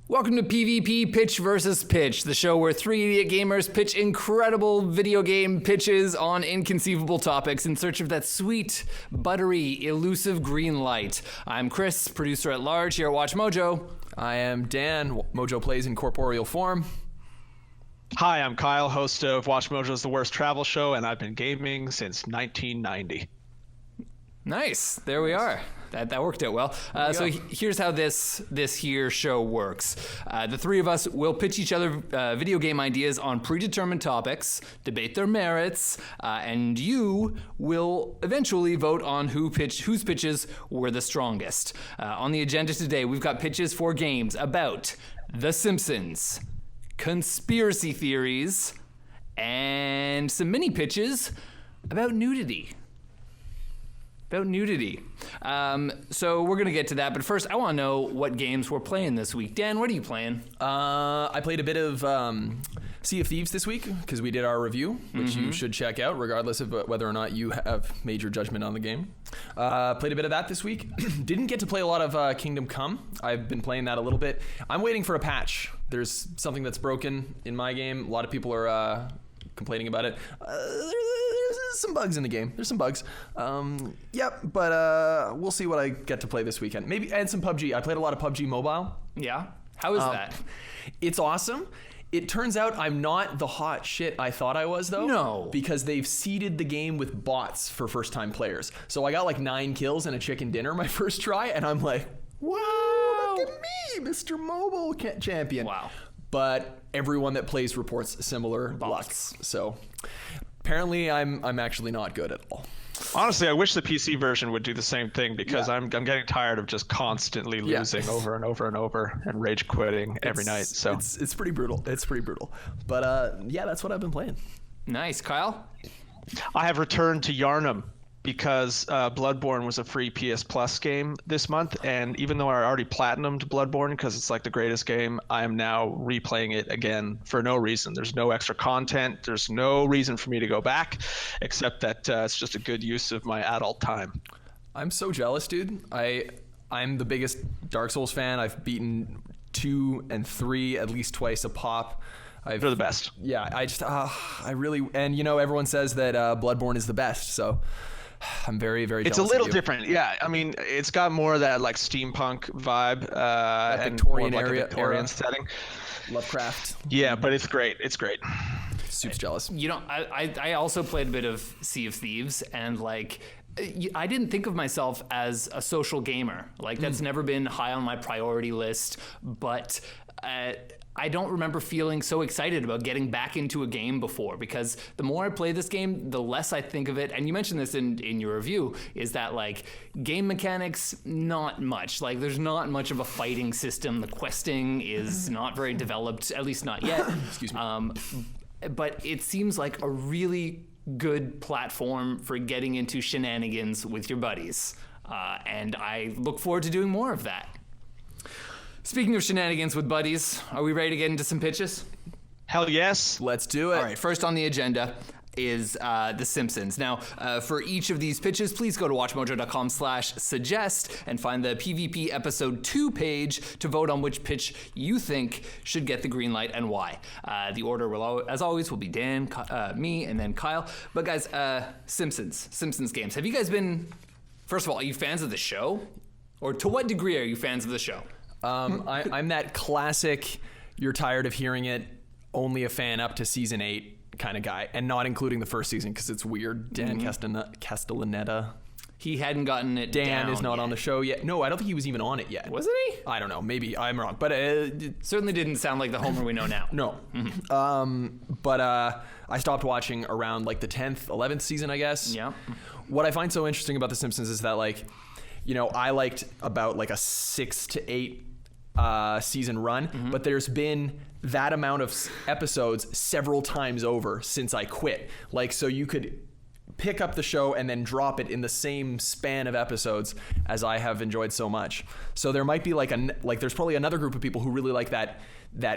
Welcome to PvP Pitch versus Pitch, the show where three idiot gamers pitch incredible video game pitches on inconceivable topics in search of that sweet, buttery, elusive green light. I'm Chris, producer at large here at Watch Mojo. I am Dan, MojoPlays in corporeal form. Hi, I'm Kyle, host of Watch Mojo's The Worst Travel Show, and I've been gaming since 1990. Nice. There we are. That worked out well. So here's how this here show works. The three of us will pitch each other video game ideas on predetermined topics, debate their merits, and you will eventually vote on whose pitches were the strongest. On the agenda today, we've got pitches for games about The Simpsons, conspiracy theories, and some mini pitches about nudity. So we're going to get to that, but first I want to know what games we're playing this week. Dan, what are you playing? I played a bit of Sea of Thieves this week because we did our review, which you should check out regardless of whether or not you have made your judgment on the game. Played a bit of that this week. Didn't get to play a lot of Kingdom Come. I've been playing that a little bit. I'm waiting for a patch. There's something that's broken in my game. A lot of people are complaining about it. There's some bugs in the game. There's some bugs. But we'll see what I get to play this weekend. Maybe and some PUBG. I played a lot of PUBG Mobile. Yeah? How is that? It's awesome. It turns out I'm not the hot shit I thought I was, though. No. Because they've seeded the game with bots for first-time players. So I got like 9 kills and a chicken dinner my first try, and I'm like, wow, look at me, Mr. Mobile Champion. Wow. But everyone that plays reports similar bots. luck. So apparently I'm actually not good at all. Honestly, I wish the PC version would do the same thing because I'm getting tired of just constantly losing over and over and over and rage quitting every night. So it's pretty brutal. But that's what I've been playing. Nice. Kyle? I have returned to Yarnum because Bloodborne was a free PS Plus game this month, and even though I already platinumed Bloodborne because it's like the greatest game, I am now replaying it again for no reason. There's no extra content. There's no reason for me to go back, except that it's just a good use of my adult time. I'm so jealous, dude. I'm the biggest Dark Souls fan. I've beaten 2 and 3 at least twice a pop. They're the best. Yeah, I really, and everyone says that Bloodborne is the best, so I'm very, very jealous. It's a little different. Yeah, I mean, it's got more of that like steampunk vibe and Victorian more of, like, area, a Victorian setting. Lovecraft. Yeah, but it's great. It's great. Soup's jealous. I also played a bit of Sea of Thieves, and like I didn't think of myself as a social gamer. Like that's never been high on my priority list, but I don't remember feeling so excited about getting back into a game before, because the more I play this game, the less I think of it. And you mentioned this in your review, is that like game mechanics, not much. Like there's not much of a fighting system. The questing is not very developed, at least not yet. Excuse me. But it seems like a really good platform for getting into shenanigans with your buddies. And I look forward to doing more of that. Speaking of shenanigans with buddies, are we ready to get into some pitches? Hell yes. Let's do it. All right, first on the agenda is The Simpsons. Now, for each of these pitches, please go to watchmojo.com/suggest and find the PvP episode 2 page to vote on which pitch you think should get the green light and why. The order will, as always, will be Dan, me, and then Kyle. But guys, Simpsons games. Have you guys been, first of all, are you fans of the show? Or to what degree are you fans of the show? I'm that classic, you're tired of hearing it, only a fan up to season 8 kind of guy, and not including the first season because it's weird. Dan Castellaneta. He hadn't gotten it Dan down is not yet. on the show yet. No, I don't think he was even on it yet. Wasn't he? I don't know. Maybe I'm wrong. But certainly didn't sound like the Homer we know now. No. But I stopped watching around like the 10th, 11th season, I guess. Yeah. What I find so interesting about The Simpsons is that like, I liked about like a 6 to 8 season run, but there's been that amount of episodes several times over since I quit. Like, so you could pick up the show and then drop it in the same span of episodes as I have enjoyed so much. So there might be there's probably another group of people who really like that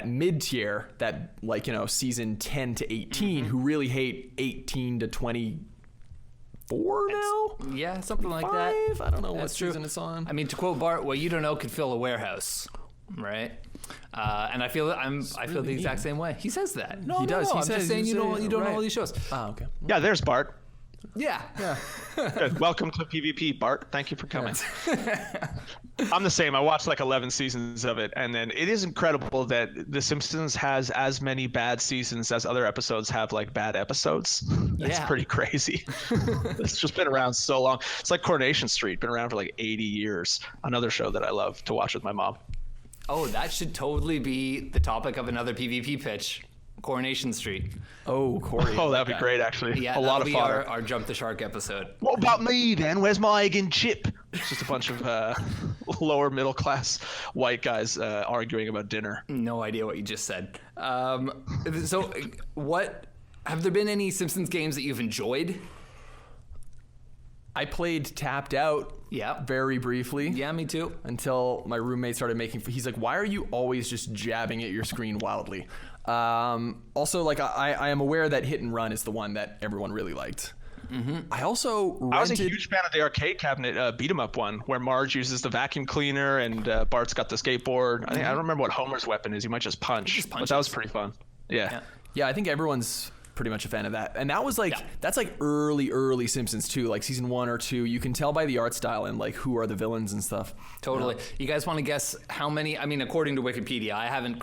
mid tier, that season 10 to 18, who really hate 18 to 24 now? Yeah, something like that. I don't know what That's true. season it's on. I mean, to quote Bart, what you don't know could fill a warehouse, right? And I feel the exact same way. He says that. No, He does. He I'm says just saying you don't know all these shows. Oh, okay. Yeah, there's Bart. Yeah. Good. Welcome to PvP, Bart. Thank you for coming. I'm the same. I watched like 11 seasons of it, and then it is incredible that The Simpsons has as many bad seasons as other episodes have like bad episodes. That's pretty crazy. It's just been around so long. It's like Coronation Street, been around for like 80 years. Another show that I love to watch with my mom. Oh, that should totally be the topic of another PvP pitch. Coronation Street. Oh, Corey. Oh, that'd be great, actually. Yeah, a lot of fodder. our Jump the Shark episode. What about me then? Where's my egg and chip? It's just a bunch of lower middle class white guys arguing about dinner. No idea what you just said. So, what have there been any Simpsons games that you've enjoyed? I played Tapped Out. Yeah. Very briefly. Yeah, me too. Until my roommate started he's like, why are you always just jabbing at your screen wildly? Also, like, I am aware that Hit and Run is the one that everyone really liked. Mm-hmm. I was a huge fan of the arcade cabinet beat 'em up one where Marge uses the vacuum cleaner and Bart's got the skateboard. I don't remember what Homer's weapon is. He might just punch. But that was pretty fun. Yeah. Yeah, I think everyone's pretty much a fan of that. And that was like, that's like early Simpsons too, like season 1 or 2. You can tell by the art style and like who are the villains and stuff. Totally. Yeah. You guys want to guess how many, I mean, according to Wikipedia, I haven't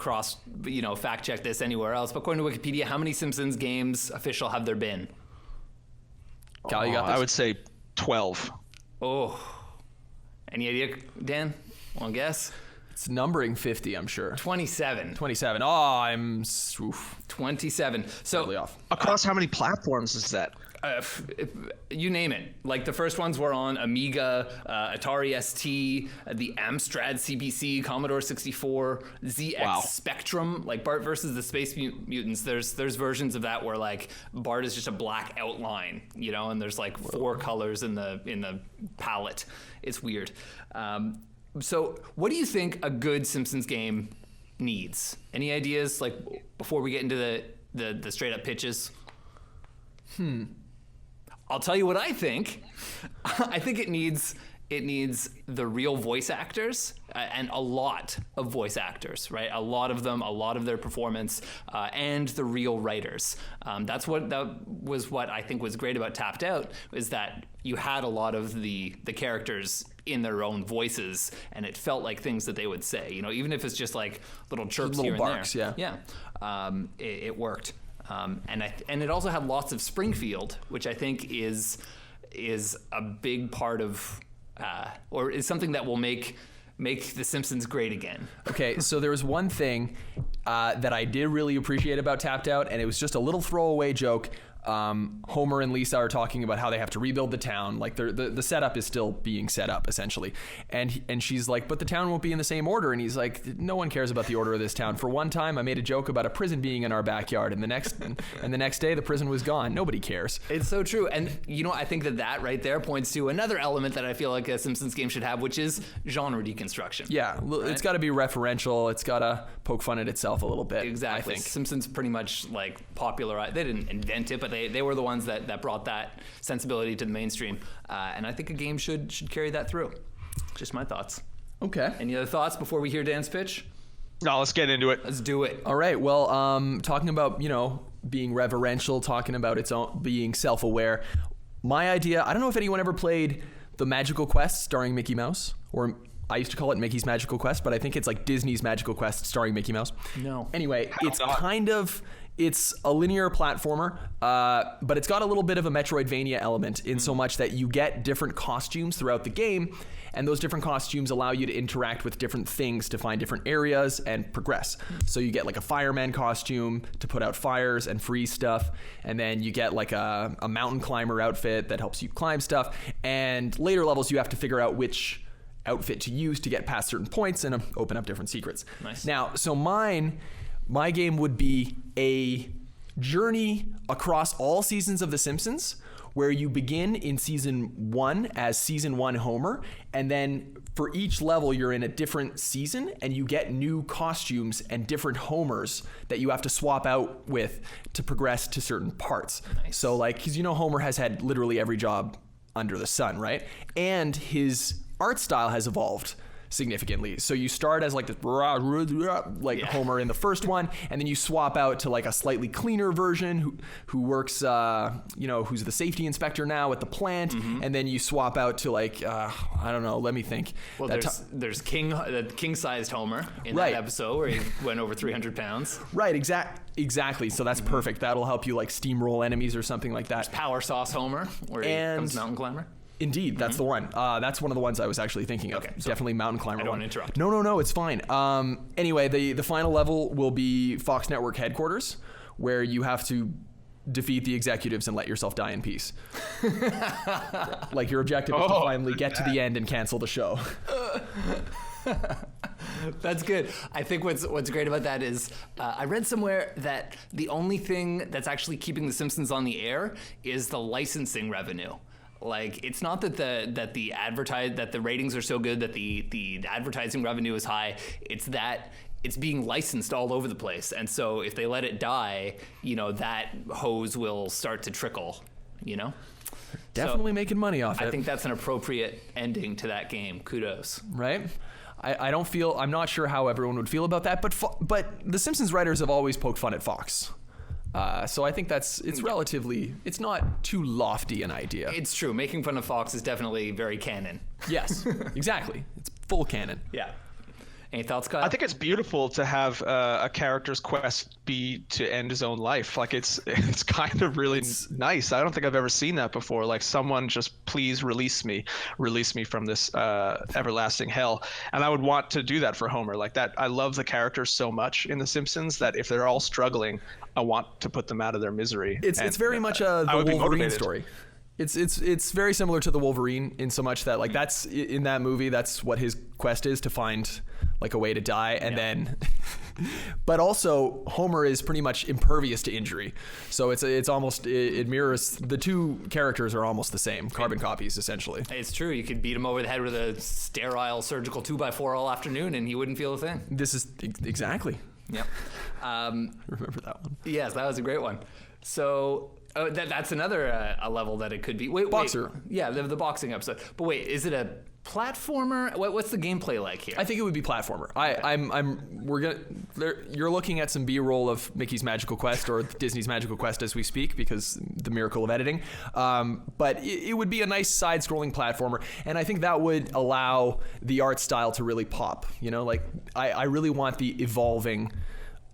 fact checked this anywhere else, but according to Wikipedia, how many Simpsons games official have there been? Cal, you got this? I would say 12. Oh. Any idea, Dan? Want to guess? It's numbering 50, I'm sure. 27. 27. Oh, I'm 27. So totally off. Across how many platforms is that? You name it. Like the first ones were on Amiga, Atari ST, the Amstrad CPC, Commodore 64, ZX Spectrum, like Bart versus the Space Mutants. There's versions of that where like Bart is just a black outline, and there's like 4 colors in the palette. It's weird. So what do you think a good Simpsons game needs? Any ideas, like, before we get into the straight up pitches? I'll tell you what I think. I think it needs the real voice actors and a lot of voice actors, right? A lot of them, a lot of their performance, and the real writers. That was what I think was great about Tapped Out, is that you had a lot of the characters in their own voices, and it felt like things that they would say. Even if it's just like little chirps, little here barks, and there. Yeah. It worked. And it also had lots of Springfield, which I think is a big part of, or is something that will make The Simpsons great again. Okay, so there was one thing that I did really appreciate about Tapped Out, and it was just a little throwaway joke. Homer and Lisa are talking about how they have to rebuild the town. Like the setup is still being set up essentially, and she's like, but the town won't be in the same order. And he's like, no one cares about the order of this town. For one time, I made a joke about a prison being in our backyard, and the next day the prison was gone. Nobody cares. It's so true. And I think that right there points to another element that I feel like a Simpsons game should have, which is genre deconstruction. Yeah, right? It's got to be referential. It's got to poke fun at itself a little bit. Exactly. I think Simpsons pretty much like popularized. They didn't invent it, but they were the ones that brought that sensibility to the mainstream, and I think a game should carry that through. Just my thoughts. Okay. Any other thoughts before we hear Dan's pitch? No, let's get into it. Let's do it. All right. Well, talking about being reverential, talking about its own being self-aware. My idea. I don't know if anyone ever played The Magical Quest starring Mickey Mouse, or I used to call it Mickey's Magical Quest, but I think it's like Disney's Magical Quest starring Mickey Mouse. No. Anyway, it's a linear platformer, but it's got a little bit of a Metroidvania element in so much that you get different costumes throughout the game, and those different costumes allow you to interact with different things to find different areas and progress. So you get like a fireman costume to put out fires and freeze stuff, and then you get like a mountain climber outfit that helps you climb stuff, and later levels you have to figure out which outfit to use to get past certain points and open up different secrets. Nice. Now, so my game would be a journey across all seasons of The Simpsons, where you begin in season 1 as season 1 Homer, and then for each level you're in a different season, and you get new costumes and different Homers that you have to swap out with to progress to certain parts. Nice. So like, because Homer has had literally every job under the sun, right? And his art style has evolved significantly. So you start as like the Homer in the first one, and then you swap out to like a slightly cleaner version who works, who's the safety inspector now at the plant, and then you swap out to like I don't know. Let me think. Well, there's king-sized Homer in that episode where he went over 300 pounds. Right. Exactly. So that's perfect. That'll help you like steamroll enemies or something like that. There's Power Sauce Homer where he becomes Mountain Climber. Indeed, that's the one. That's one of the ones I was actually thinking of. Okay, Definitely Mountain Climber. I don't want to interrupt. No, it's fine. Anyway, the final level will be Fox Network headquarters, where you have to defeat the executives and let yourself die in peace. Like your objective is to finally get to the end and cancel the show. That's good. I think what's great about that is I read somewhere that the only thing that's actually keeping The Simpsons on the air is the licensing revenue. Like, it's not that the ratings are so good that the advertising revenue is high. It's that it's being licensed all over the place. And so if they let it die, that hose will start to trickle, Definitely making money off it. I think that's an appropriate ending to that game. Kudos. Right? I'm not sure how everyone would feel about that, but the Simpsons writers have always poked fun at Fox. So I think it's not too lofty an idea. It's true. Making fun of Fox is definitely very canon. Yes, exactly. It's full canon. Yeah. Any thoughts, Kyle? I think it's beautiful to have a character's quest be to end his own life. Like it's kind of really nice. I don't think I've ever seen that before. Like someone just please release me from this everlasting hell. And I would want to do that for Homer. Like that. I love the characters so much in The Simpsons that if they're all struggling, I want to put them out of their misery. It's very much the Wolverine story. It's very similar to the Wolverine in so much that like that's in that movie, that's what his quest is, to find like a way to die, and then but also Homer is pretty much impervious to injury, so it's almost it mirrors, the two characters are almost the same, carbon copies essentially. It's true. You could beat him over the head with a sterile surgical 2x4 all afternoon and he wouldn't feel a thing. This is exactly. Yep. Remember that one? Yes, that was a great one. So that's another a level that it could be. Boxer. Wait. Yeah, the boxing episode. But wait, is it a platformer? What's the gameplay like here? I think it would be platformer. You're looking at some B-roll of Mickey's Magical Quest or Disney's Magical Quest as we speak, because the miracle of editing. But it would be a nice side-scrolling platformer, and I think that would allow the art style to really pop. Like I really want the evolving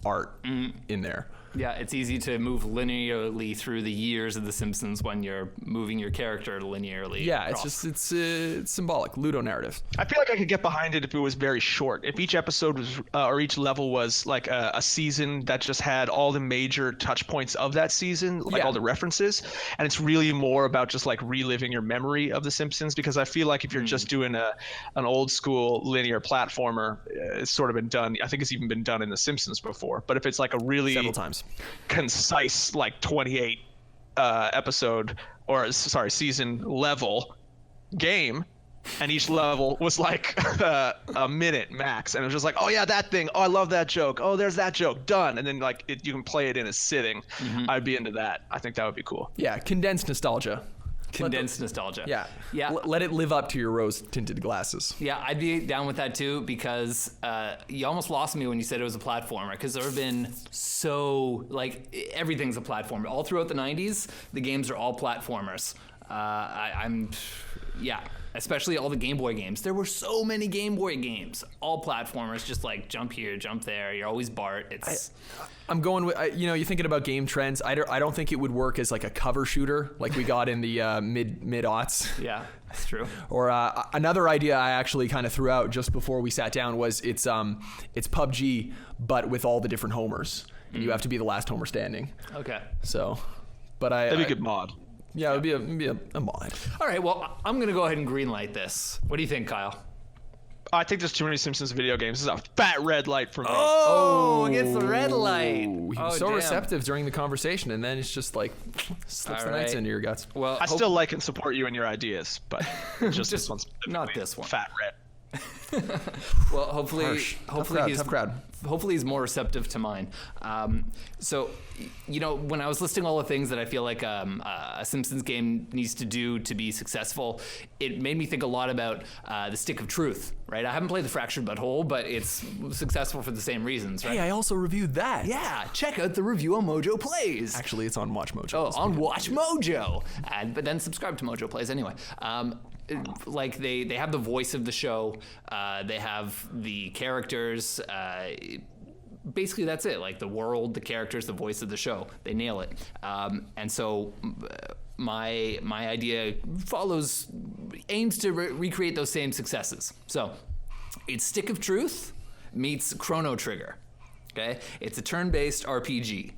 art in there. Yeah, it's easy to move linearly through the years of The Simpsons when you're moving your character linearly. Yeah, across. it's symbolic, ludonarrative. I feel like I could get behind it if it was very short. If each episode was or each level was like a season that just had all the major touch points of that season, like all the references, and it's really more about just like reliving your memory of The Simpsons. Because I feel like if you're just doing an old school linear platformer, it's sort of been done. I think it's even been done in The Simpsons before. But if it's like a really several times concise like 28 season level game, and each level was like a minute max, and it was just like, oh yeah, that thing, oh I love that joke, oh there's that joke, done. And then like you can play it in a sitting. I'd be into that. I think that would be cool. Yeah, condensed nostalgia. Nostalgia. Yeah. Let it live up to your rose-tinted glasses. Yeah, I'd be down with that too, because you almost lost me when you said it was a platformer, because there have been everything's a platformer. All throughout the 90s, the games are all platformers. Especially all the Game Boy games. There were so many Game Boy games, all platformers, just like jump here, jump there. You're always Bart. I'm going with, you're thinking about game trends. I don't think it would work as like a cover shooter like we got in the mid-aughts. Yeah, that's true. Or another idea I actually kind of threw out just before we sat down was it's PUBG, but with all the different Homers. And you have to be the last Homer standing. Okay. So, but that'd be a good mod. Yeah, it would be a mod. All right, well, I'm going to go ahead and greenlight this. What do you think, Kyle? I think there's too many Simpsons video games. This is a fat red light for me. Oh, against the red light. He was so receptive during the conversation, and then it's just like slips the nights into your guts. Well, I still like and support you and your ideas, but just this one's not this one. Fat red. Well, hopefully tough crowd. hopefully he's more receptive to mine. So, when I was listing all the things that I feel like a Simpsons game needs to do to be successful, it made me think a lot about the Stick of Truth, right? I haven't played the Fractured But Whole, but it's successful for the same reasons, right? Hey, I also reviewed that. Yeah, check out the review on MojoPlays. Actually, it's on Watch Mojo. Oh, on Watch Mojo. But then subscribe to MojoPlays anyway. Like they have the voice of the show. They have the characters. Basically, that's it. Like the world, the characters, the voice of the show. They nail it. And so my idea aims to recreate those same successes. So it's Stick of Truth meets Chrono Trigger. Okay, it's a turn-based RPG.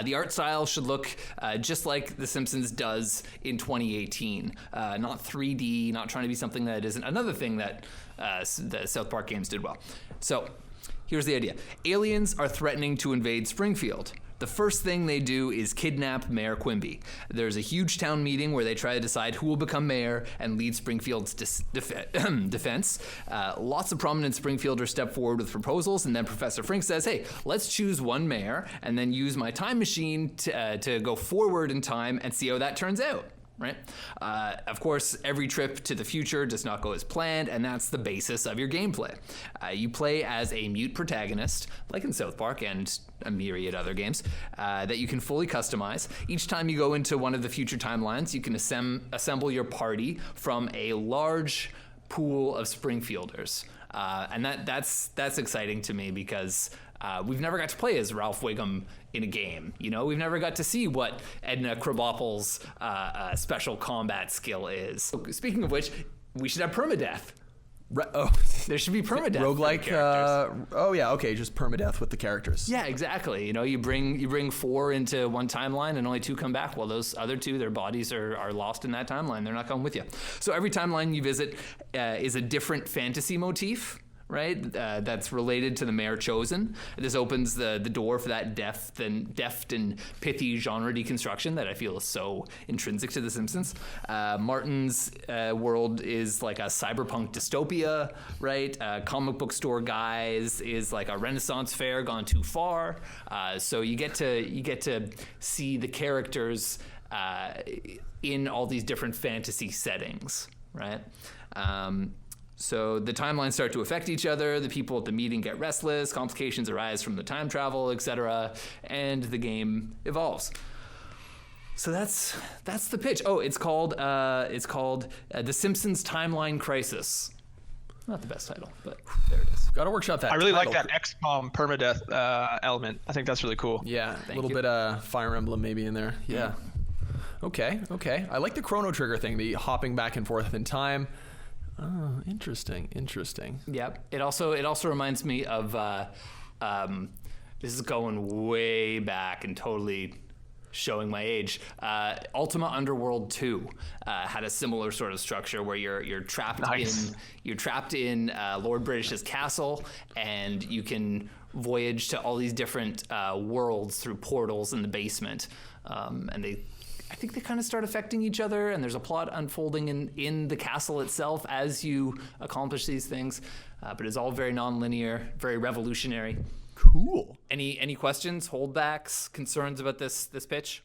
The art style should look just like The Simpsons does in 2018. Not 3D, not trying to be something that it isn't. Another thing that the South Park games did well. So here's the idea. Aliens are threatening to invade Springfield. The first thing they do is kidnap Mayor Quimby. There's a huge town meeting where they try to decide who will become mayor and lead Springfield's defense. Lots of prominent Springfielders step forward with proposals, and then Professor Frink says, hey, let's choose one mayor and then use my time machine to go forward in time and see how that turns out. Right? Of course, every trip to the future does not go as planned, and that's the basis of your gameplay. You play as a mute protagonist, like in South Park and a myriad other games, that you can fully customize. Each time you go into one of the future timelines, you can assemble your party from a large pool of Springfielders. And that's exciting to me because we've never got to play as Ralph Wiggum in a game. We've never got to see what Edna Krabappel's special combat skill is. So, speaking of which, we should have permadeath. There should be permadeath. Roguelike. Just permadeath with the characters. Yeah, exactly. You bring 4 into one timeline and only 2 come back. Well, those other 2, their bodies are lost in that timeline. They're not coming with you. So every timeline you visit is a different fantasy motif. Right, that's related to the mayor chosen. This opens the door for that deft and pithy genre deconstruction that I feel is so intrinsic to The Simpsons. Martin's world is like a cyberpunk dystopia, right? Comic book store guys is like a Renaissance fair gone too far. So you get to see the characters in all these different fantasy settings, right? So the timelines start to affect each other, the people at the meeting get restless, complications arise from the time travel, etc., and the game evolves. So that's the pitch. Oh, it's called The Simpsons Timeline Crisis. Not the best title, but there it is. Got to workshop that. I really title. like that XCOM permadeath element. I think that's really cool. Yeah, a little bit of Fire Emblem maybe in there. Yeah. Okay. I like the Chrono Trigger thing, the hopping back and forth in time. Oh, interesting. Yep. It also reminds me of this is going way back and totally showing my age. Ultima Underworld 2 had a similar sort of structure where you're trapped in Lord British's castle, and you can voyage to all these different worlds through portals in the basement, and I think they kind of start affecting each other, and there's a plot unfolding in the castle itself as you accomplish these things. But it's all very non-linear, very revolutionary. Cool. Any questions, holdbacks, concerns about this pitch?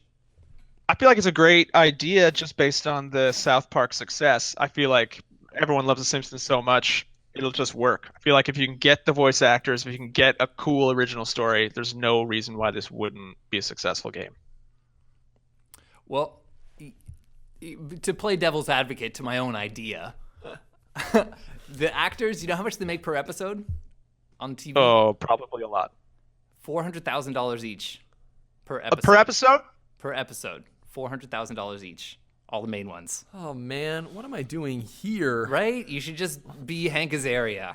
I feel like it's a great idea just based on the South Park success. I feel like everyone loves The Simpsons so much, it'll just work. I feel like if you can get the voice actors, if you can get a cool original story, there's no reason why this wouldn't be a successful game. Well, to play devil's advocate to my own idea, the actors, you know how much they make per episode on TV? Oh, probably a lot. $400,000 each per episode. Per episode? Per episode. $400,000 each. All the main ones. Oh, man. What am I doing here? Right? You should just be Hank Azaria.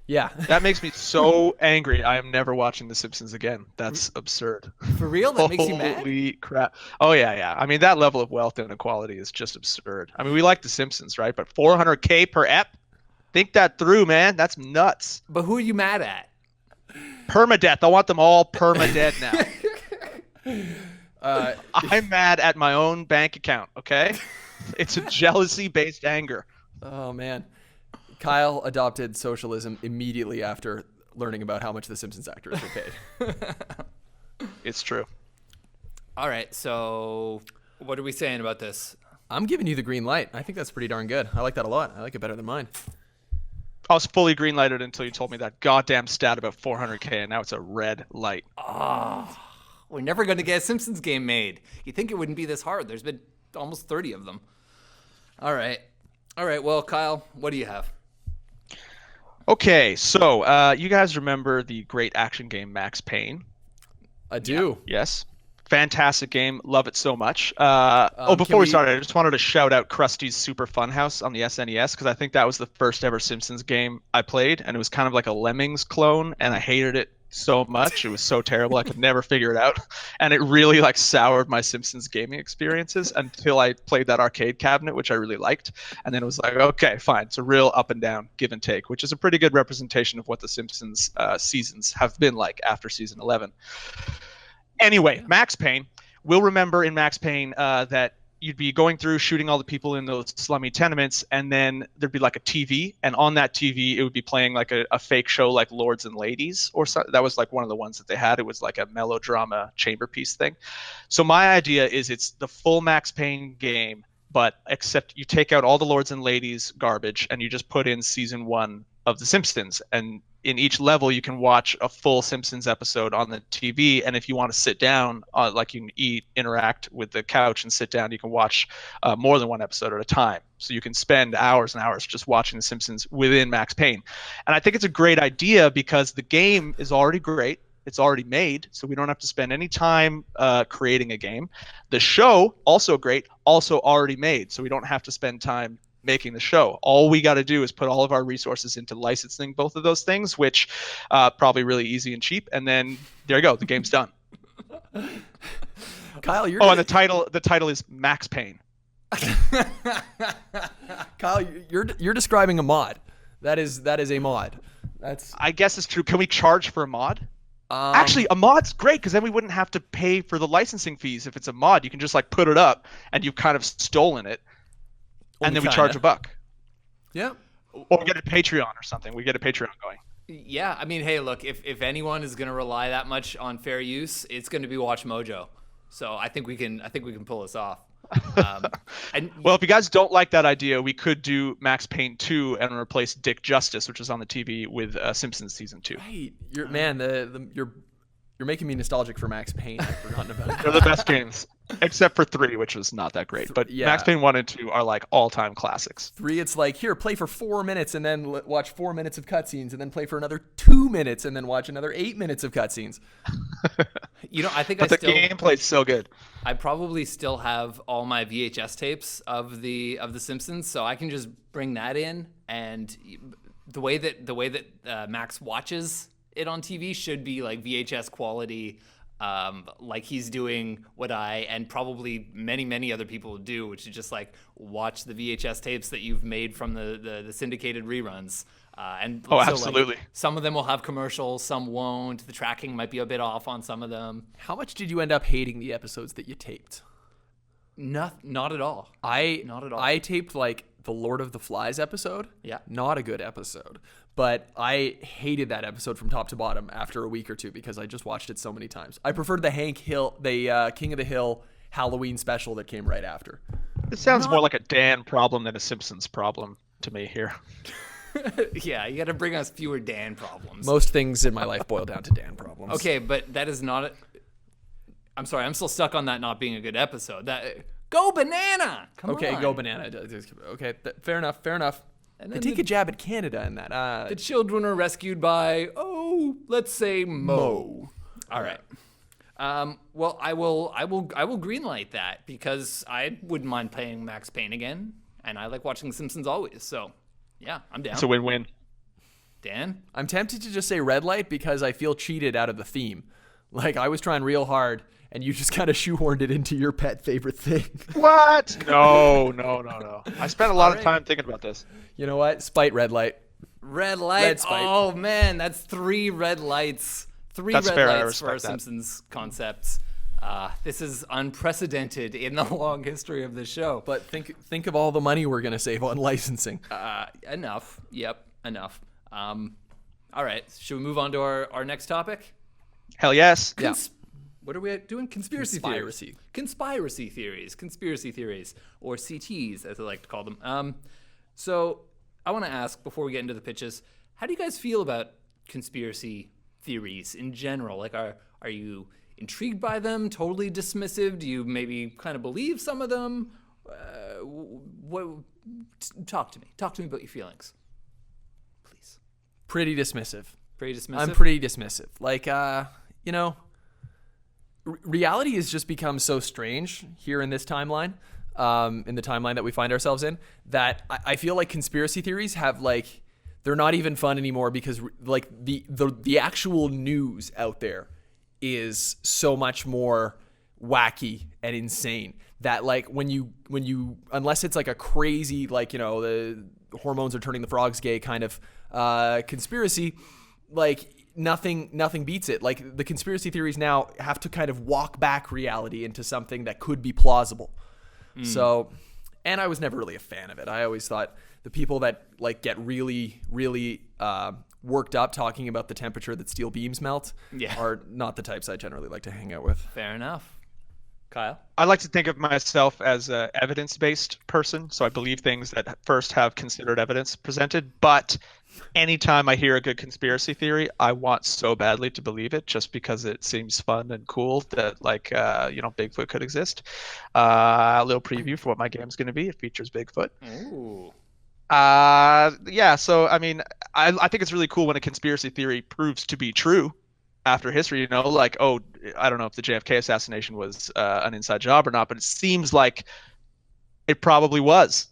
Yeah. That makes me so angry. I am never watching The Simpsons again. That's absurd. For real? That makes you mad? Holy crap. Oh, yeah. I mean, that level of wealth inequality is just absurd. I mean, we like The Simpsons, right? But $400K per ep? Think that through, man. That's nuts. But who are you mad at? Permadeath. I want them all permadead now. I'm mad at my own bank account, okay? It's a jealousy-based anger. Oh, man. Kyle adopted socialism immediately after learning about how much the Simpsons actors are paid. It's true. All right, so what are we saying about this? I'm giving you the green light. I think that's pretty darn good. I like that a lot. I like it better than mine. I was fully green lighted until you told me that goddamn stat about 400K, and now it's a red light. We're never going to get a Simpsons game made. You'd think it wouldn't be this hard. There's been almost 30 of them. All right. Well, Kyle, what do you have? Okay, so you guys remember the great action game Max Payne? I do. Yeah. Yes. Fantastic game. Love it so much. Before we started, I just wanted to shout out Krusty's Super Funhouse on the SNES because I think that was the first ever Simpsons game I played, and it was kind of like a Lemmings clone, and I hated it so much. It was so terrible. I could never figure it out, and it really like soured my Simpsons gaming experiences until I played that arcade cabinet, which I really liked, and then it was like, okay, fine. It's a real up and down, give and take, which is a pretty good representation of what the Simpsons seasons have been like after season 11. Anyway, Max Payne. We'll remember in Max Payne that you'd be going through shooting all the people in those slummy tenements, and then there'd be like a TV, and on that TV it would be playing like a fake show like Lords and Ladies, or so. That was like one of the ones that they had. It was like a melodrama chamber piece thing. So my idea is it's the full Max Payne game, but except you take out all the Lords and Ladies garbage and you just put in season 1 of The Simpsons, and in each level you can watch a full Simpsons episode on the TV, and if you want to sit down, like you can interact with the couch and sit down, you can watch more than one episode at a time. So you can spend hours and hours just watching The Simpsons within Max Payne. And I think it's a great idea because the game is already great. It's already made, so we don't have to spend any time creating a game. The show, also great, also already made, so we don't have to spend time making the show. All we got to do is put all of our resources into licensing both of those things, which probably really easy and cheap, and then there you go, the game's done. Kyle, you're and the title is Max Payne. Kyle, you're describing a mod. That is a mod. I guess it's true. Can we charge for a mod? Actually, a mod's great because then we wouldn't have to pay for the licensing fees. If it's a mod, you can just like put it up and you've kind of stolen it. And then we charge $1. Yeah. Or we get a Patreon or something. We get a Patreon going. Yeah, I mean, hey, look, if anyone is going to rely that much on fair use, it's going to be Watch Mojo. So I think we can pull this off. Well, if you guys don't like that idea, we could do Max Payne 2 and replace Dick Justice, which is on the TV, with Simpsons season 2. Right. You're making me nostalgic for Max Payne. I've forgotten about it. They're the best games, except for 3, which was not that great. But yeah. Max Payne 1 and 2 are like all-time classics. 3, it's like, here, play for 4 minutes and then watch 4 minutes of cutscenes, and then play for another 2 minutes and then watch another 8 minutes of cutscenes. I think but the gameplay's so good. I probably still have all my VHS tapes of the Simpsons, so I can just bring that in, and the way that Max watches it on TV should be like VHS quality, like he's doing what I and probably many other people do, which is just like watch the VHS tapes that you've made from the syndicated reruns. And absolutely. Like, some of them will have commercials, some won't. The tracking might be a bit off on some of them. How much did you end up hating the episodes that you taped? Not at all. Not at all. I taped like the Lord of the Flies episode. Yeah. Not a good episode. But I hated that episode from top to bottom after a week or two because I just watched it so many times. I preferred the King of the Hill Halloween special that came right after. It sounds more like a Dan problem than a Simpsons problem to me here. Yeah, you got to bring us fewer Dan problems. Most things in my life boil down to Dan problems. Okay, but that is not. I'm sorry, I'm still stuck on that not being a good episode. Go Banana! Come on. Okay, Go Banana. Okay, fair enough. And they take a jab at Canada in that. The children were rescued by, let's say Mo. All right. Well, I will greenlight that because I wouldn't mind playing Max Payne again, and I like watching The Simpsons always. So, yeah, I'm down. It's a win-win. Dan? I'm tempted to just say red light because I feel cheated out of the theme. Like, I was trying real hard, and you just kind of shoehorned it into your pet favorite thing. What? No. I spent a lot of time thinking about this. You know what? Spite red light. Red light? Red spite. Oh, man, that's 3 red lights. That's red lights for our Simpsons concepts. This is unprecedented in the long history of the show. But think of all the money we're going to save on licensing. Enough. Yep, enough. All All right. Should we move on to our next topic? Hell yes. What are we doing? Conspiracy theories. Conspiracy theories, or CTs, as I like to call them. So I want to ask, before we get into the pitches, how do you guys feel about conspiracy theories in general? Like, are you intrigued by them? Totally dismissive? Do you maybe kind of believe some of them? Talk to me. Talk to me about your feelings, please. Pretty dismissive. I'm pretty dismissive. Like, reality has just become so strange here in this timeline, in the timeline that we find ourselves in, that I feel like conspiracy theories have, like, they're not even fun anymore, because like the actual news out there is so much more wacky and insane that, like, when you unless it's like a crazy, like, the hormones are turning the frogs gay kind of conspiracy, like, nothing beats it. Like, the conspiracy theories now have to kind of walk back reality into something that could be plausible. So, and I was never really a fan of it. I always thought the people that, like, get really, really worked up talking about the temperature that steel beams melt are not the types I generally like to hang out with. Fair enough. Kyle? I like to think of myself as an evidence-based person, so I believe things that first have considered evidence presented. But anytime I hear a good conspiracy theory, I want so badly to believe it, just because it seems fun and cool that, like, Bigfoot could exist. A little preview for what my game's going to be. It features Bigfoot. Ooh. Yeah. So I mean, I think it's really cool when a conspiracy theory proves to be true after history. Like, oh, I don't know if the JFK assassination was an inside job or not, but it seems like it probably was.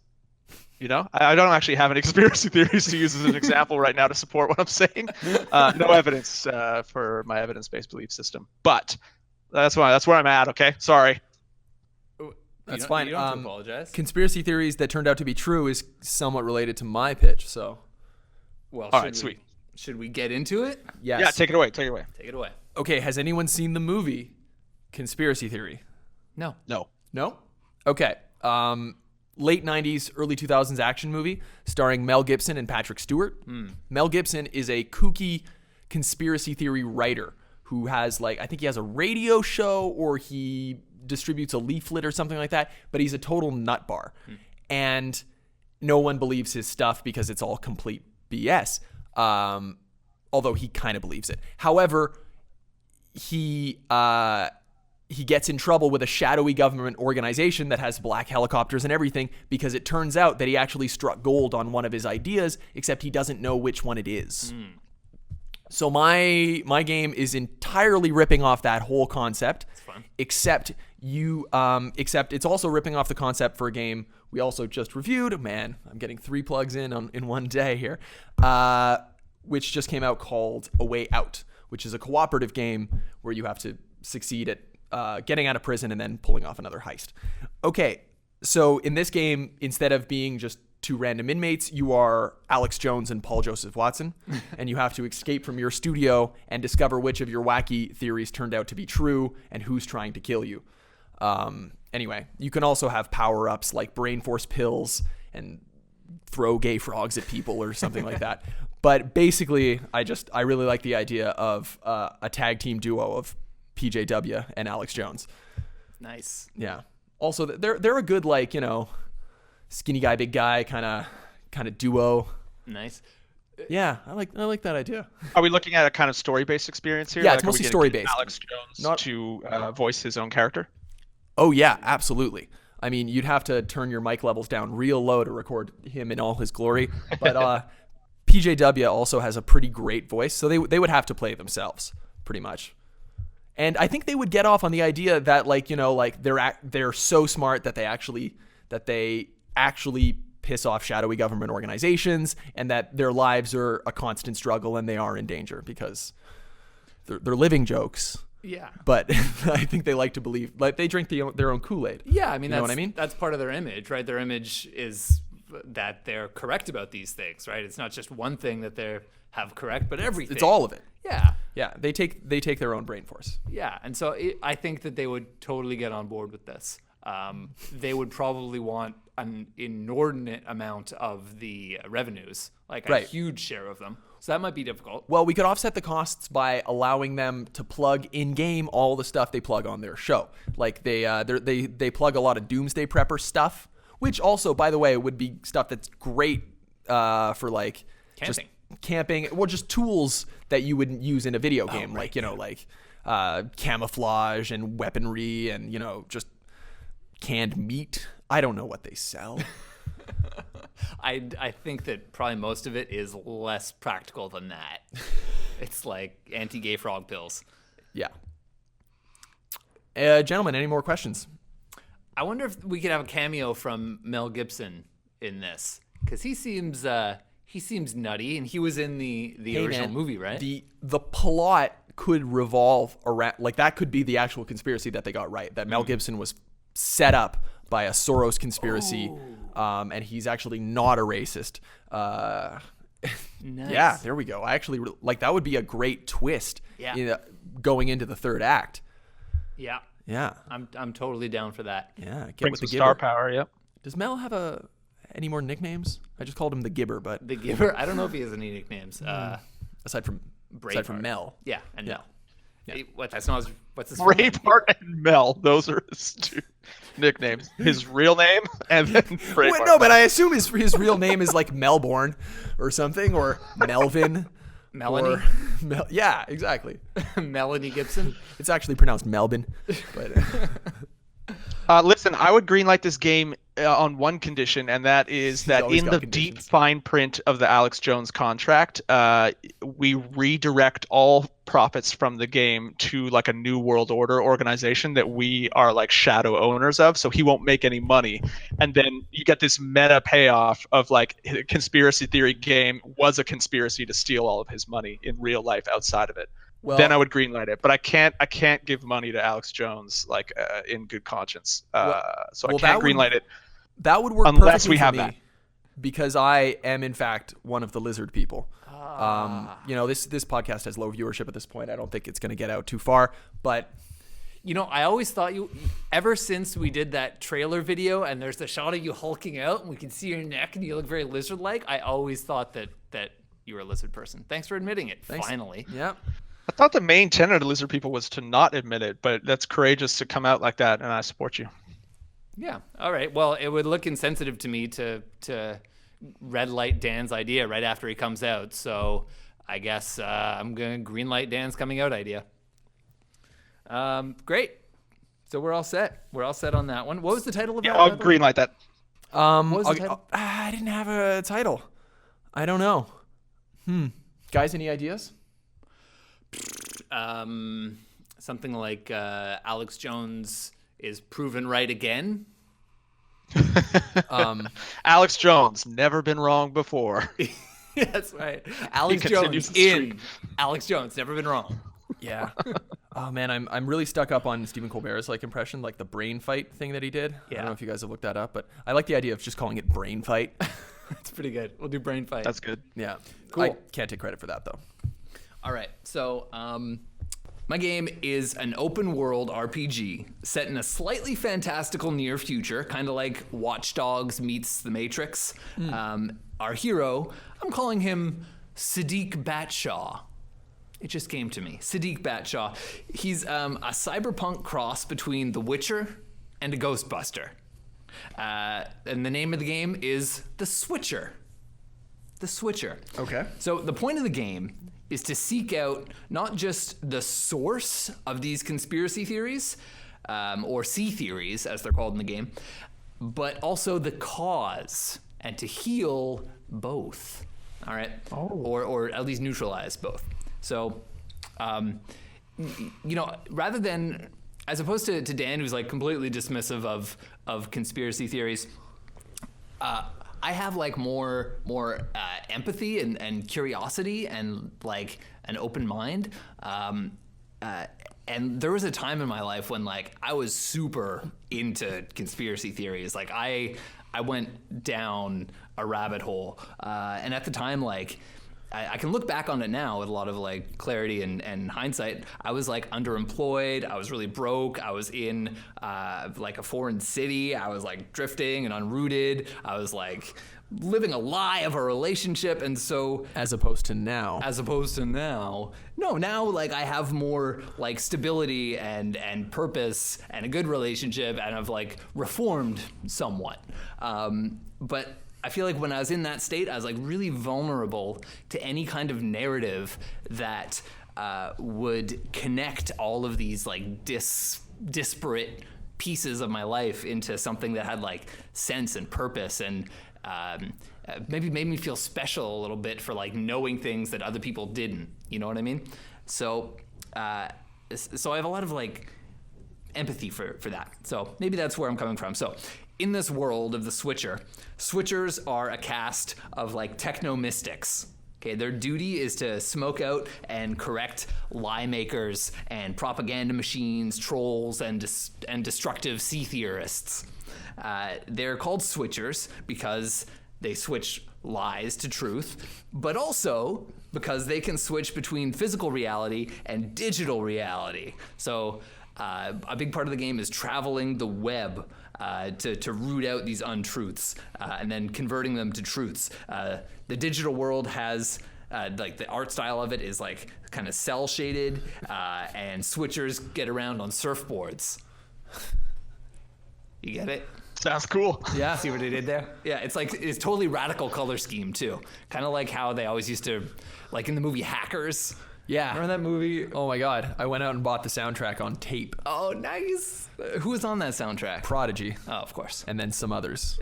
I don't actually have any conspiracy theories to use as an example right now to support what I'm saying. No evidence for my evidence-based belief system, but that's where I'm at. Okay, sorry. That's fine. You don't have to apologize. Conspiracy theories that turned out to be true is somewhat related to my pitch. So, well, all right, sweet. Should we get into it? Yes. Yeah, take it away. Take it away. Okay, has anyone seen the movie Conspiracy Theory? No. No? Okay. Late 90s, early 2000s action movie starring Mel Gibson and Patrick Stewart. Mel Gibson is a kooky conspiracy theory writer who has, like, I think he has a radio show, or he distributes a leaflet or something like that, but he's a total nut bar. And no one believes his stuff because it's all complete BS. Although he kind of believes it. However, he gets in trouble with a shadowy government organization that has black helicopters and everything, because it turns out that he actually struck gold on one of his ideas, except he doesn't know which one it is. So my game is entirely ripping off that whole concept, except it's also ripping off the concept for a game we also just reviewed. Man, I'm getting 3 plugs in one day here, which just came out, called A Way Out, which is a cooperative game where you have to succeed at getting out of prison and then pulling off another heist. Okay, so in this game, instead of being just 2 random inmates, you are Alex Jones and Paul Joseph Watson, and you have to escape from your studio and discover which of your wacky theories turned out to be true and who's trying to kill you. Anyway, you can also have power-ups like brain force pills and throw gay frogs at people or something like that. But basically, I really like the idea of a tag team duo of PJW and Alex Jones. Nice. Yeah. Also, they're a good, like, skinny guy, big guy kind of duo. Nice. Yeah, I like that idea. Are we looking at a kind of story-based experience here? Yeah, it's mostly story-based. Alex Jones to voice his own character? Oh, yeah, absolutely. I mean, you'd have to turn your mic levels down real low to record him in all his glory. But PJW also has a pretty great voice, so they would have to play themselves, pretty much. And I think they would get off on the idea that, like, they're so smart that they actually piss off shadowy government organizations, and that their lives are a constant struggle and they are in danger because they're living jokes. Yeah. But I think they like to believe, like, they drink their own Kool-Aid. Yeah, I mean, you know what I mean? That's part of their image, right? Their image is that they're correct about these things, right? It's not just one thing that they have correct, but everything. It's all of it. Yeah. Yeah, they take their own brain force. Yeah, and so I think that they would totally get on board with this. They would probably want an inordinate amount of the revenues, like a huge share of them. So that might be difficult. Well, we could offset the costs by allowing them to plug in-game all the stuff they plug on their show. Like they plug a lot of Doomsday Prepper stuff, which also, by the way, would be stuff that's great for like Camping. just camping, or just tools that you would use in a video game, like like camouflage and weaponry and just canned meat. I don't know what they sell. I think that probably most of it is less practical than that. It's like anti-gay frog pills. Yeah. Gentlemen, any more questions? I wonder if we could have a cameo from Mel Gibson in this, because he seems nutty, and he was in the original movie, right? The plot could revolve around, like, that could be the actual conspiracy that they got right, that Mel Gibson was set up by a Soros conspiracy, and he's actually not a racist. Nice. Yeah, there we go. I actually like that would be a great twist. Yeah. Going into the third act. Yeah. Yeah. I'm totally down for that. Yeah. Get Bring with some the star Gibber. power. Yep. Does Mel have any more nicknames? I just called him the Gibber, but The Giver. I don't know if he has any nicknames. aside from Mel. Yeah, and Yeah. Mel. Hey, what? That's not his. What's his? Braveheart and Mel. Those are his two nicknames. His real name and then Braveheart. Wait, no, but I assume his real name is like Melbourne or something, or Melvin. Melanie. Yeah, exactly. Melanie Gibson. It's actually pronounced Melbourne. But Listen, I would greenlight this game on one condition, and that is that always in got the conditions. deep fine print of the Alex Jones contract, we redirect all profits from the game to like a New World Order organization that we are like shadow owners of, so he won't make any money. And then you get this meta payoff of like the conspiracy theory game was a conspiracy to steal all of his money in real life outside of it. well, Then I would greenlight it, but I can't give money to Alex Jones like in good conscience. So I can't greenlight it that would work unless perfectly we for have me, that. because I am in fact one of the lizard people. This podcast has low viewership at this point. I don't think it's going to get out too far, but I always thought ever since we did that trailer video and there's the shot of you hulking out and we can see your neck and you look very lizard-like, I always thought that you were a lizard person. Thanks for admitting it. Thanks. Finally. yeah. I thought the main tenet of lizard people was to not admit it, but that's courageous to come out like that, and I support you. Yeah. All right. Well, it would look insensitive to me to red light Dan's idea right after he comes out. So I guess I'm going to green light Dan's coming out idea. Great. So we're all set. We're all set on that one. What was the title of Yeah, that? I'll by the way? green light that. was the title? I didn't have a title. I don't know. Guys, any ideas? Something like Alex Jones is proven right again. Alex Jones, never been wrong before. That's right. Alex continues Jones the in streak. Alex Jones, never been wrong. Yeah. Oh man, I'm really stuck up on Stephen Colbert's like impression, like the brain fight thing that he did. I Yeah. don't know if you guys have looked that up, but I like the idea of just calling it brain fight. That's pretty good. We'll do brain fight. That's good. Yeah. Cool. I can't take credit for that though. All right. So, my game is an open world RPG set in a slightly fantastical near future, kind of like Watch Dogs meets The Matrix. Our hero, I'm calling him Sadiq Batshaw. It just came to me. Sadiq Batshaw. He's a cyberpunk cross between The Witcher and a Ghostbuster. And the name of the game is The Switcher. The Switcher. Okay. So the point of the game is to seek out not just the source of these conspiracy theories, or C theories as they're called in the game, but also the cause, and to heal both. All right, or at least neutralize both. So, rather than, as opposed to Dan, who's like completely dismissive of conspiracy theories, I have like more empathy and curiosity and like an open mind. And there was a time in my life when like I was super into conspiracy theories. Like I went down a rabbit hole, and at the time, like I can look back on it now with a lot of like clarity and hindsight. I was like underemployed. I was really broke. I was in like a foreign city. I was like drifting and unrooted. I was like living a lie of a relationship. And so As opposed to now. no, now like I have more like stability and purpose and a good relationship, and I've like reformed somewhat. But I feel like when I was in that state, I was like really vulnerable to any kind of narrative that would connect all of these like disparate pieces of my life into something that had like sense and purpose, and maybe made me feel special a little bit for like knowing things that other people didn't. You know what I mean? So I have a lot of like empathy for that. So maybe that's where I'm coming from. So in this world of the Switchers are a cast of like techno mystics. Okay, their duty is to smoke out and correct lie makers and propaganda machines, trolls, and destructive sea theorists. They're called Switchers because they switch lies to truth, but also because they can switch between physical reality and digital reality. So a big part of the game is traveling the web to root out these untruths and then converting them to truths. The digital world has like the art style of it is like kind of cell shaded, and Switchers get around on surfboards. You get it? Sounds cool. Yeah. See what they did there? Yeah, it's totally radical color scheme too. Kind of like how they always used to, like in the movie Hackers. Yeah. Remember that movie? Oh my God. I went out and bought the soundtrack on tape. Oh, nice. Who was on that soundtrack? Prodigy. Oh, of course. And then some others.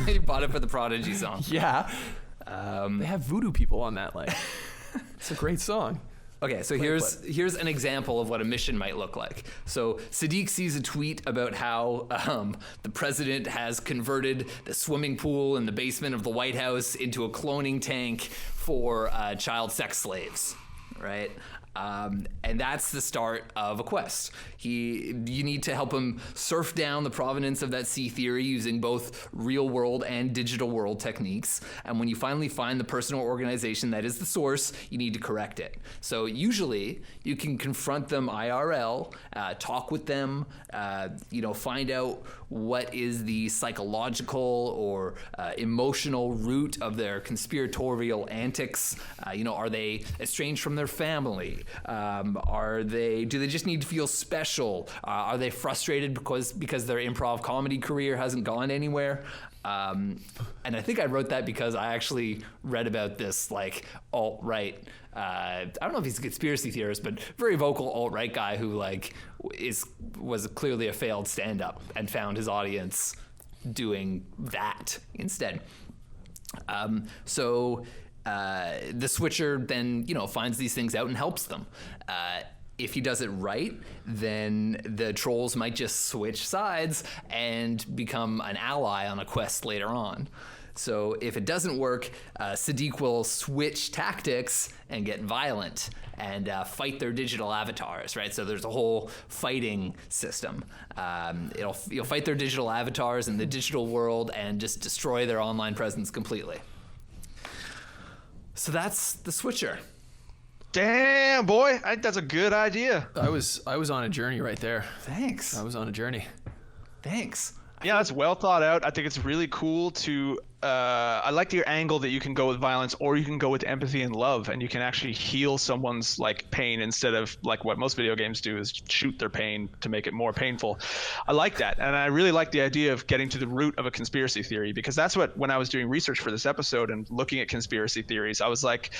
You bought it for the Prodigy song. Yeah. They have voodoo people on that. Like, it's a great song. Okay, so here's an example of what a mission might look like. So Sadiq sees a tweet about how the president has converted the swimming pool in the basement of the White House into a cloning tank for child sex slaves, right? And that's the start of a quest. You need to help him surf down the provenance of that sea theory using both real world and digital world techniques. And when you finally find the person or organization that is the source, you need to correct it. So usually you can confront them IRL, talk with them, find out what is the psychological or emotional root of their conspiratorial antics. Are they estranged from their family? Do they just need to feel special? Are they frustrated because their improv comedy career hasn't gone anywhere? And I think I wrote that because I actually read about this like alt-right, I don't know if he's a conspiracy theorist, but very vocal alt-right guy who like was clearly a failed stand-up and found his audience doing that instead. The Switcher then, finds these things out and helps them. If he does it right, then the trolls might just switch sides and become an ally on a quest later on. So if it doesn't work, Sadiq will switch tactics and get violent and fight their digital avatars, right? So there's a whole fighting system. You'll fight their digital avatars in the digital world and just destroy their online presence completely. So that's the Switcher. Damn, boy, I think that's a good idea. I was on a journey right there. Thanks. I was on a journey. Thanks. Yeah, that's well thought out. I think it's really cool to. I like your angle that you can go with violence, or you can go with empathy and love, and you can actually heal someone's like pain instead of like what most video games do is shoot their pain to make it more painful. I like that, and I really like the idea of getting to the root of a conspiracy theory, because that's what, when I was doing research for this episode and looking at conspiracy theories, I was like,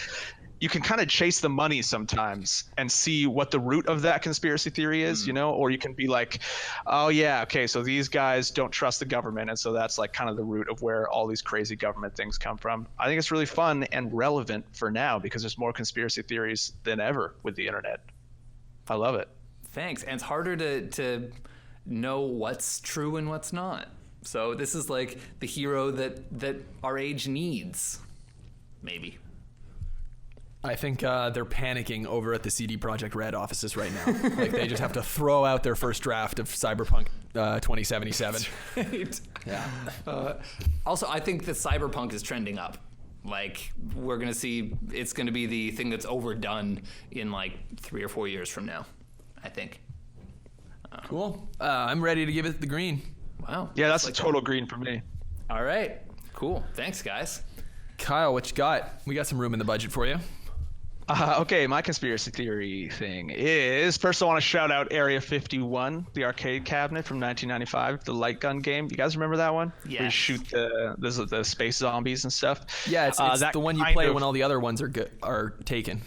you can kind of chase the money sometimes and see what the root of that conspiracy theory is, or you can be like, oh yeah, okay, so these guys don't trust the government, and so that's like kind of the root of where all these crazy government things come from. I think it's really fun and relevant for now because there's more conspiracy theories than ever with the internet. I love it. Thanks. And it's harder to know what's true and what's not. So this is like the hero that our age needs, maybe. I think they're panicking over at the CD Projekt Red offices right now. Like they just have to throw out their first draft of Cyberpunk 2077. Right. Yeah. Also, I think that Cyberpunk is trending up. Like, we're going to see, it's going to be the thing that's overdone in like 3 or 4 years from now, I think. Cool. I'm ready to give it the green. Wow. Yeah, that's a total green for me. All right. Cool. Thanks, guys. Kyle, what you got? We got some room in the budget for you. Okay, my conspiracy theory thing is, first I want to shout out Area 51, the arcade cabinet from 1995, the light gun game. You guys remember that one? Yes. Where you shoot the space zombies and stuff. Yeah, it's the one you play when all the other ones are taken.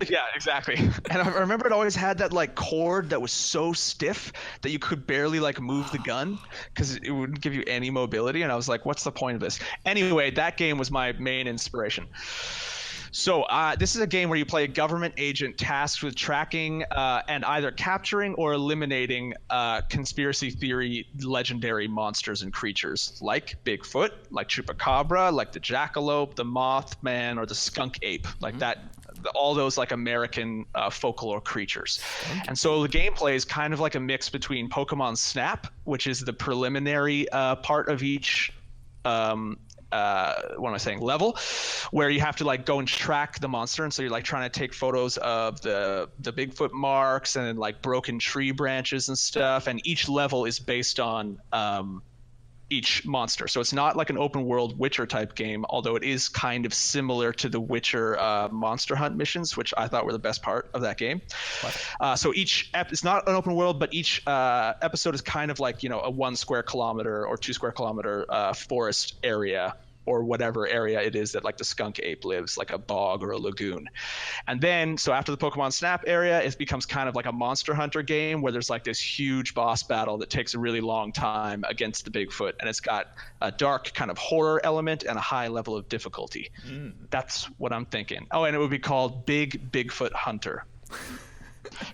Yeah, exactly. And I remember it always had that like cord that was so stiff that you could barely like move the gun because it wouldn't give you any mobility. And I was like, what's the point of this? Anyway, that game was my main inspiration. So this is a game where you play a government agent tasked with tracking and either capturing or eliminating conspiracy theory legendary monsters and creatures like Bigfoot, like Chupacabra, like the jackalope, the Mothman, or the skunk ape, like that. All those like American folklore creatures. And so the gameplay is kind of like a mix between Pokemon Snap, which is the preliminary part of each level, where you have to like go and track the monster. And so you're like trying to take photos of the Bigfoot marks and then like broken tree branches and stuff. And each level is based on each monster. So it's not like an open world Witcher type game, although it is kind of similar to the Witcher monster hunt missions, which I thought were the best part of that game. So each it's not an open world, but each episode is kind of like, a 1 square kilometer or 2 square kilometer forest area, or whatever area it is that like the skunk ape lives, like a bog or a lagoon. And then, so after the Pokemon Snap area, it becomes kind of like a Monster Hunter game where there's like this huge boss battle that takes a really long time against the Bigfoot. And it's got a dark kind of horror element and a high level of difficulty. That's what I'm thinking. Oh, and it would be called Big Bigfoot Hunter.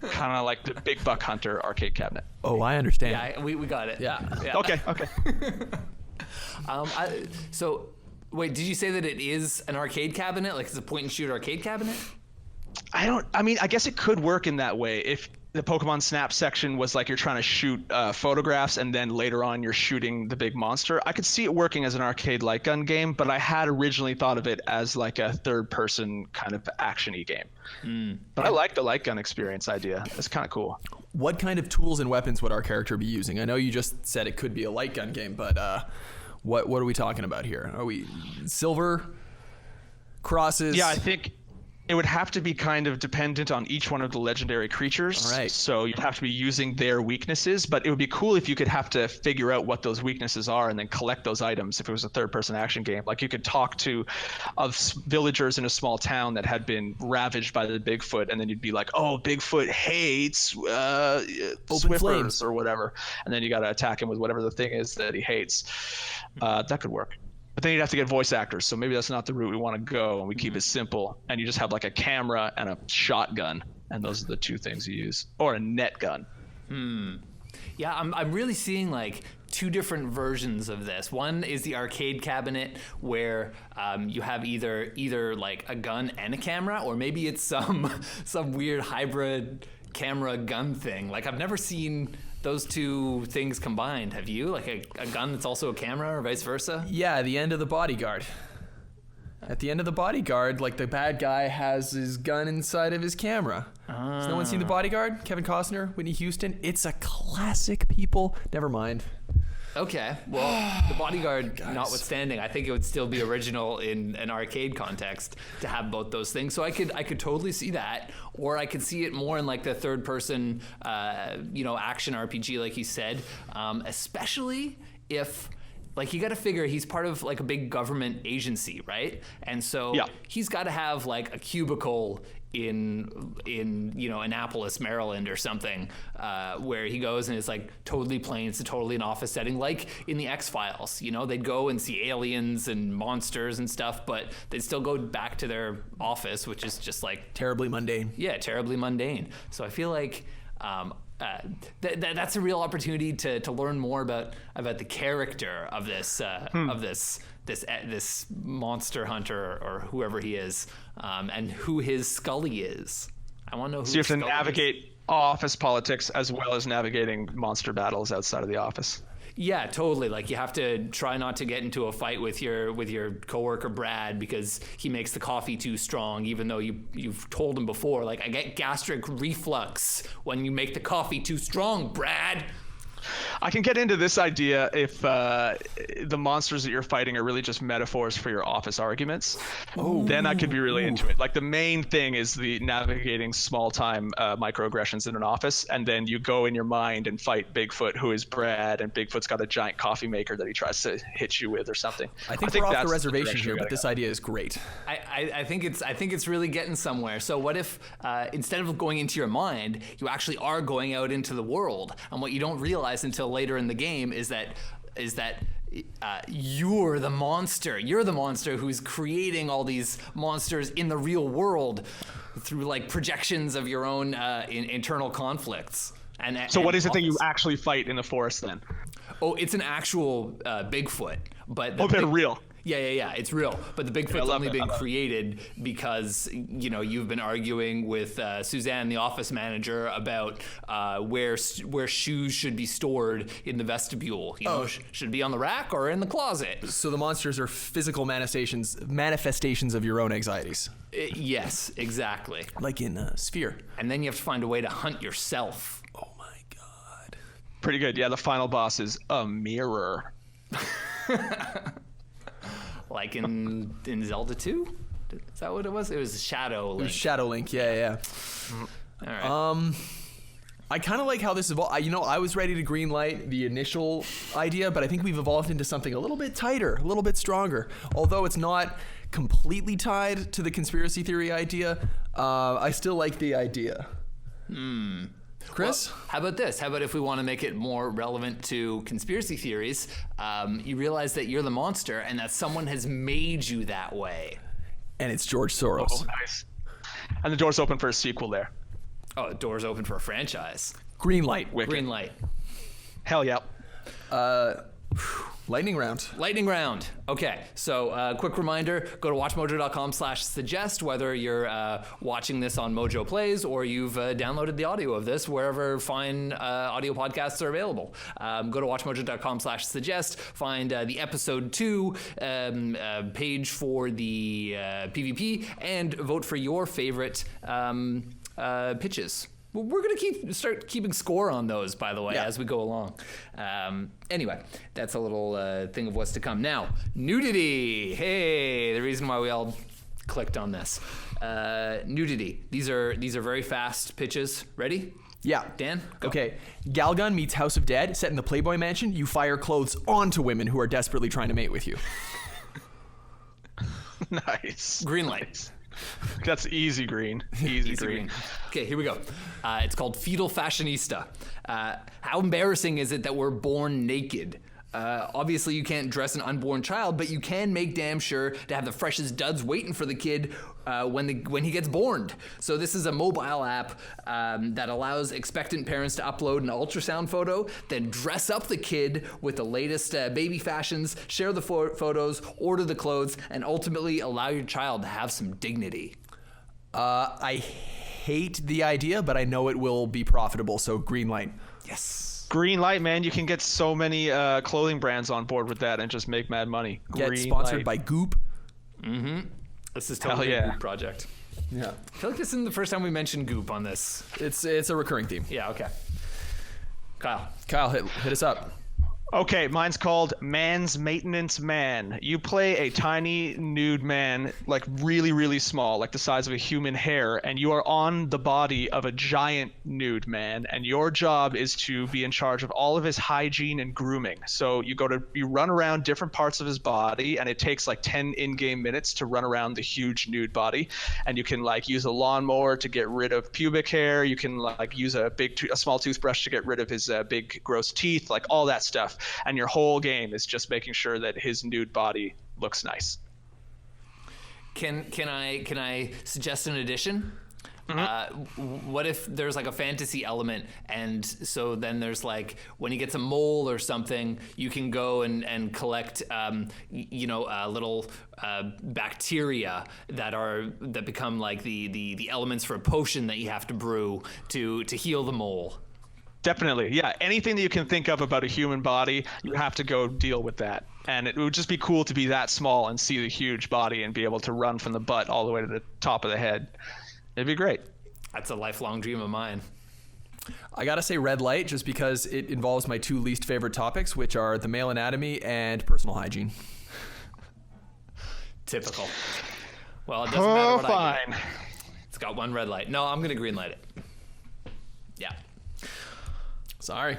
Kind of like the Big Buck Hunter arcade cabinet. Oh, I understand. Yeah, we got it. Yeah. Okay. So, wait, did you say that it is an arcade cabinet? Like it's a point and shoot arcade cabinet? I guess it could work in that way if the Pokemon Snap section was like you're trying to shoot photographs and then later on you're shooting the big monster. I could see it working as an arcade light gun game, but I had originally thought of it as like a third person kind of action-y game. But I like the light gun experience idea. It's kind of cool. What kind of tools and weapons would our character be using? I know you just said it could be a light gun game, but what are we talking about here? Are we silver crosses? Yeah, I think it would have to be kind of dependent on each one of the legendary creatures. All right. So you'd have to be using their weaknesses, but it would be cool if you could have to figure out what those weaknesses are and then collect those items if it was a third-person action game. Like you could talk to villagers in a small town that had been ravaged by the Bigfoot, and then you'd be like, oh, Bigfoot hates Swiffers flames or whatever. And then you got to attack him with whatever the thing is that he hates. That could work. But then you'd have to get voice actors, so maybe that's not the route we want to go, and we keep it simple. And you just have like a camera and a shotgun, and those are the two things you use, or a net gun. Yeah, I'm really seeing like two different versions of this. One is the arcade cabinet where you have either like a gun and a camera, or maybe it's some weird hybrid camera gun thing. Like I've never seen those two things combined. Have you? Like a gun that's also a camera, or vice versa? Yeah, the end of The Bodyguard. At the end of The Bodyguard, like the bad guy has his gun inside of his camera. Has no one seen The Bodyguard? Kevin Costner, Whitney Houston. It's a classic, people. Never mind. Okay, well, The Bodyguard notwithstanding, I think it would still be original in an arcade context to have both those things. So I could totally see that, or I could see it more in like the third person, action RPG, like you said, especially if. Like, you got to figure he's part of, like, a big government agency, right? And so he's got to have, like, a cubicle in Annapolis, Maryland or something, where he goes and it's, like, totally plain. It's totally an office setting, like in the X-Files. They'd go and see aliens and monsters and stuff, but they'd still go back to their office, which is just, like... terribly mundane. Yeah, terribly mundane. So I feel like... that's a real opportunity to learn more about the character of this monster hunter or whoever he is, and who his Scully is. I want to know who. So you have to navigate office politics as well as navigating monster battles outside of the office. Yeah, totally. Like you have to try not to get into a fight with your coworker Brad because he makes the coffee too strong, even though you've told him before. Like, I get gastric reflux when you make the coffee too strong, Brad. I can get into this idea if the monsters that you're fighting are really just metaphors for your office arguments. Then I could be really into it. Like the main thing is the navigating small-time microaggressions in an office, and then you go in your mind and fight Bigfoot, who is Brad, and Bigfoot's got a giant coffee maker that he tries to hit you with or something. I think we're off the reservation here, but this idea is great. I think it's really getting somewhere. So what if instead of going into your mind, you actually are going out into the world, and what you don't realize until later in the game is that you're the monster. You're the monster who's creating all these monsters in the real world through like projections of your own internal conflicts. So what is the thing you actually fight in the forest then? Oh, it's an actual Bigfoot, but they're real. Yeah, it's real. But the Bigfoot's only been created because, you've been arguing with Suzanne, the office manager, about where shoes should be stored in the vestibule. Should it be on the rack or in the closet? So the monsters are physical manifestations of your own anxieties. Yes, exactly. Like in Sphere. And then you have to find a way to hunt yourself. Oh my god. Pretty good. Yeah, the final boss is a mirror. Like in Zelda 2? Is that what it was? It was Shadow Link. It was Shadow Link, yeah. All right. I kind of like how this evolved. I was ready to greenlight the initial idea, but I think we've evolved into something a little bit tighter, a little bit stronger. Although it's not completely tied to the conspiracy theory idea, I still like the idea. Chris? Well, how about this? How about if we want to make it more relevant to conspiracy theories, you realize that you're the monster and that someone has made you that way. And it's George Soros. Oh, nice. And the door's open for a sequel there. Oh, the door's open for a franchise. Green light. Wicked. Green light. Hell yeah. Lightning round. Lightning round. Okay, so quick reminder, go to watchmojo.com/suggest whether you're watching this on MojoPlays or you've downloaded the audio of this wherever fine audio podcasts are available. Go to watchmojo.com/suggest, find the episode 2 page for the PvP, and vote for your favorite pitches. We're going to start keeping score on those, by the way, as we go along. Anyway, that's a little thing of what's to come. Now, nudity. Hey, the reason why we all clicked on this. Nudity. These are very fast pitches. Ready? Yeah. Dan? Go. Okay. Galgun meets House of Dead, set in the Playboy Mansion. You fire clothes onto women who are desperately trying to mate with you. Nice. Green light. That's easy green. Easy green. Okay, here we go. It's called Fetal Fashionista. How embarrassing is it that we're born naked? Obviously, you can't dress an unborn child, but you can make damn sure to have the freshest duds waiting for the kid when he gets born. So this is a mobile app that allows expectant parents to upload an ultrasound photo, then dress up the kid with the latest baby fashions, share the photos, order the clothes, and ultimately allow your child to have some dignity. I hate the idea, but I know it will be profitable, so green light. Yes. Green light, man. You can get so many clothing brands on board with that and just make mad money. Get sponsored by Goop. Mm-hmm. This is totally a Goop project. Yeah. I feel like this isn't the first time we mentioned Goop on this. It's a recurring theme. Yeah, okay. Kyle, hit us up. Okay, mine's called Man's Maintenance Man. You play a tiny nude man, like really, really small, like the size of a human hair, and you are on the body of a giant nude man, and your job is to be in charge of all of his hygiene and grooming. So you run around different parts of his body, and it takes like 10 in-game minutes to run around the huge nude body, and you can like use a lawnmower to get rid of pubic hair. You can like use a small toothbrush to get rid of his big gross teeth, like all that stuff. And your whole game is just making sure that his nude body looks nice. Can I suggest an addition? Mm-hmm. What if there's like a fantasy element, and so then there's like when he gets a mole or something, you can go and collect little bacteria that become like the elements for a potion that you have to brew to heal the mole. Definitely. Yeah. Anything that you can think of about a human body, you have to go deal with that. And it would just be cool to be that small and see the huge body and be able to run from the butt all the way to the top of the head. It'd be great. That's a lifelong dream of mine. I gotta say red light just because it involves my 2 least favorite topics, which are the male anatomy and personal hygiene. Typical. Well, it doesn't matter what I do. Fine. It's got 1 red light. No, I'm going to green light it. Yeah. Sorry.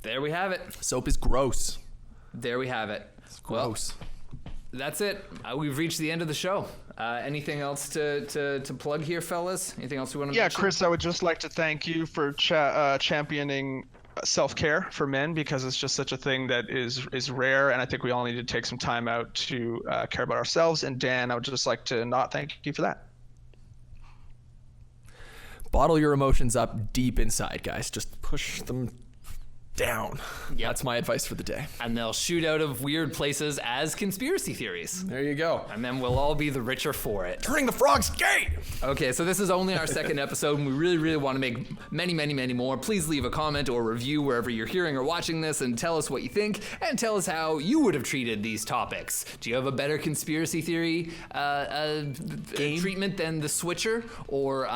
There we have it. Soap is gross. There we have it. It's gross. Well, that's it. We've reached the end of the show. Anything else to plug here, fellas? Anything else we want to mention? Chris, I would just like to thank you for championing self-care for men, because it's just such a thing that is rare, and I think we all need to take some time out to care about ourselves. And Dan, I would just like to not thank you for that. Bottle your emotions up deep inside, guys. Just push them down. Yep. That's my advice for the day. And they'll shoot out of weird places as conspiracy theories. There you go. And then we'll all be the richer for it. Turning the frogs gay! Okay, so this is only our 2nd episode, and we really, really want to make many, many, many more. Please leave a comment or review wherever you're hearing or watching this, and tell us what you think, and tell us how you would have treated these topics. Do you have a better conspiracy theory treatment than the Switcher or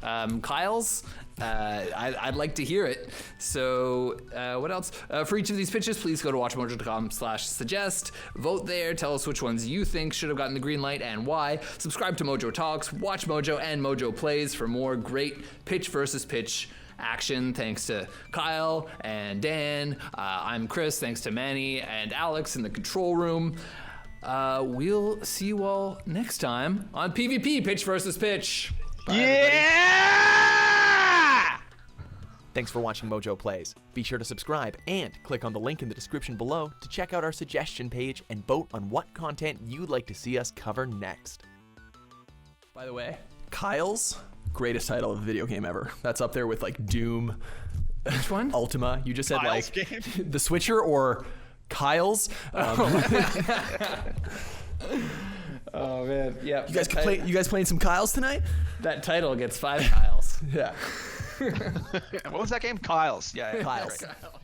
Kyle's? I'd like to hear it. So what else? For each of these pitches, please go to watchmojo.com/suggest. Vote there. Tell us which ones you think should have gotten the green light and why. Subscribe to Mojo Talks, watch Mojo and MojoPlays for more great pitch versus pitch action. Thanks to Kyle and Dan. I'm Chris. Thanks to Manny and Alex in the control room. We'll see you all next time on PvP, Pitch versus Pitch. Bye, everybody. Thanks for watching Mojo Plays. Be sure to subscribe and click on the link in the description below to check out our suggestion page and vote on what content you'd like to see us cover next. By the way, Kyle's greatest title of a video game ever. That's up there with like Doom. Which one? Ultima. You just said Kyle's like game? The Switcher or Kyle's. Oh man, yeah. You guys playing some Kyle's tonight? That title gets 5 Kyles. Yeah. What was that game? Kyle's. Yeah. Kyle's. Kyle.